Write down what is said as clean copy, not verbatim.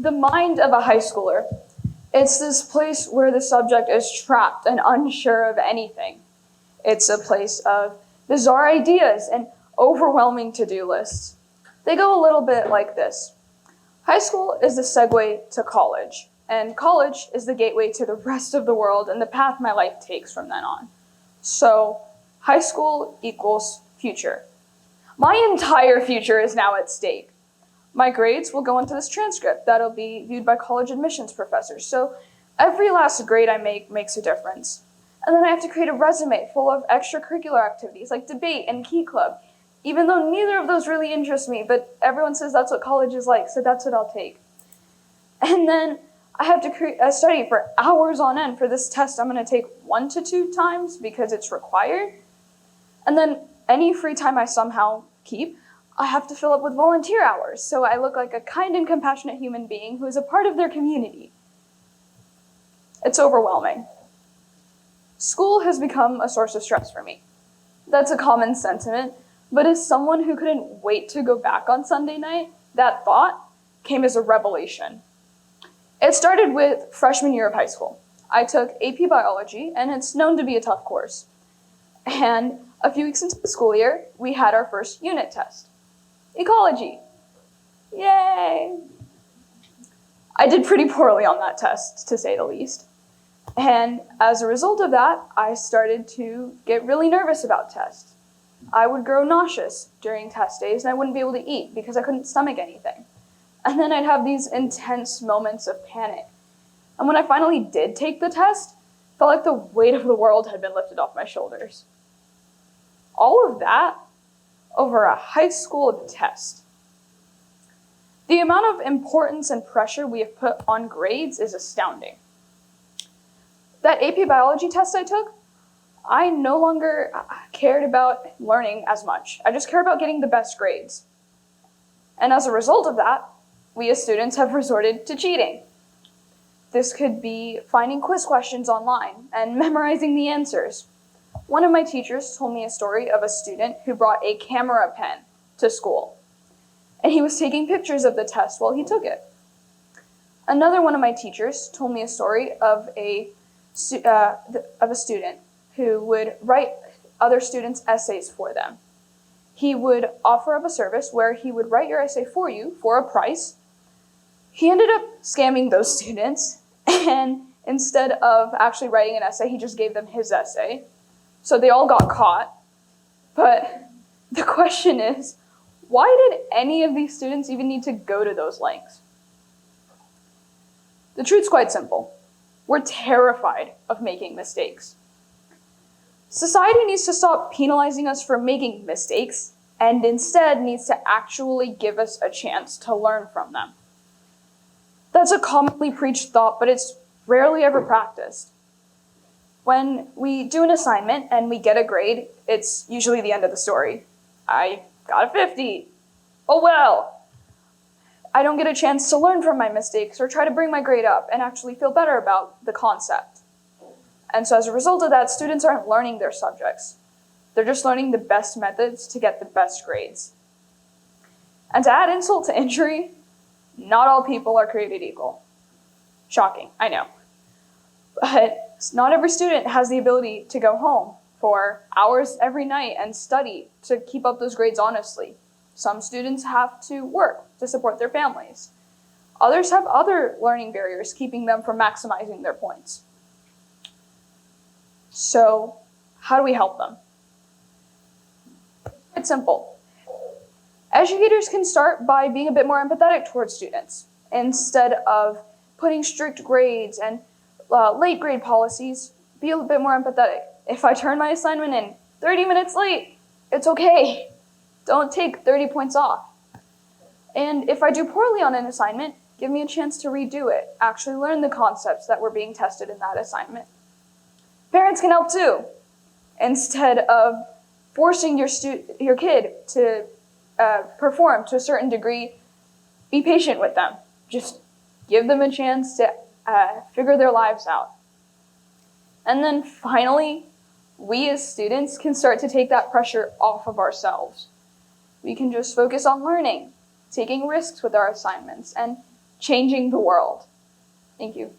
The mind of a high schooler. It's this place where the subject is trapped and unsure of anything. It's a place of bizarre ideas and overwhelming to-do lists. They go a little bit like this. High school is the segue to college, and college is the gateway to the rest of the world and the path my life takes from then on. So, high school equals future. My entire future is now at stake. My grades will go into this transcript that'll be viewed by college admissions professors, so every last grade I make makes a difference. And then I have to create a resume full of extracurricular activities like debate and key club, even though neither of those really interest me, but everyone says that's what college is like, so that's what I'll take. And then I have to study for hours on end for this test I'm going to take 1 to 2 times because it's required. And then any free time I somehow keep, I have to fill up with volunteer hours, so I look like a kind and compassionate human being who is a part of their community. It's overwhelming. School has become a source of stress for me. That's a common sentiment, but as someone who couldn't wait to go back on Sunday night, that thought came as a revelation. It started with freshman year of high school. I took AP Biology, and it's known to be a tough course. And a few weeks into the school year, we had our first unit test. Ecology. Yay! I did pretty poorly on that test, to say the least. And as a result of that, I started to get really nervous about tests. I would grow nauseous during test days, and I wouldn't be able to eat because I couldn't stomach anything. And then I'd have these intense moments of panic. And when I finally did take the test, it felt like the weight of the world had been lifted off my shoulders. All of that over a high school test. The amount of importance and pressure we have put on grades is astounding. That AP Biology test I took, I no longer cared about learning as much. I just cared about getting the best grades. And as a result of that, we as students have resorted to cheating. This could be finding quiz questions online and memorizing the answers. One of my teachers told me a story of a student who brought a camera pen to school, and he was taking pictures of the test while he took it. Another one of my teachers told me a story of a student who would write other students' essays for them. He would offer up a service where he would write your essay for you for a price. He ended up scamming those students, and instead of actually writing an essay, he just gave them his essay. So they all got caught. But the question is, why did any of these students even need to go to those lengths? The truth's quite simple. We're terrified of making mistakes. Society needs to stop penalizing us for making mistakes and instead needs to actually give us a chance to learn from them. That's a commonly preached thought, but it's rarely ever practiced. When we do an assignment and we get a grade, it's usually the end of the story. I got a 50. Oh well. I don't get a chance to learn from my mistakes or try to bring my grade up and actually feel better about the concept. And so as a result of that, students aren't learning their subjects. They're just learning the best methods to get the best grades. And to add insult to injury, not all people are created equal. Shocking, I know. But not every student has the ability to go home for hours every night and study to keep up those grades honestly. Some students have to work to support their families. Others have other learning barriers keeping them from maximizing their points. So, how do we help them? It's simple. Educators can start by being a bit more empathetic towards students. Instead of putting strict grades and late grade policies, be a bit more empathetic. If I turn my assignment in 30 minutes late, it's okay. Don't take 30 points off. And if I do poorly on an assignment, give me a chance to redo it, actually learn the concepts that were being tested in that assignment. Parents can help too. Instead of forcing your kid to perform to a certain degree, be patient with them. Just give them a chance to figure their lives out. And then finally, we as students can start to take that pressure off of ourselves. We can just focus on learning, taking risks with our assignments, and changing the world. Thank you.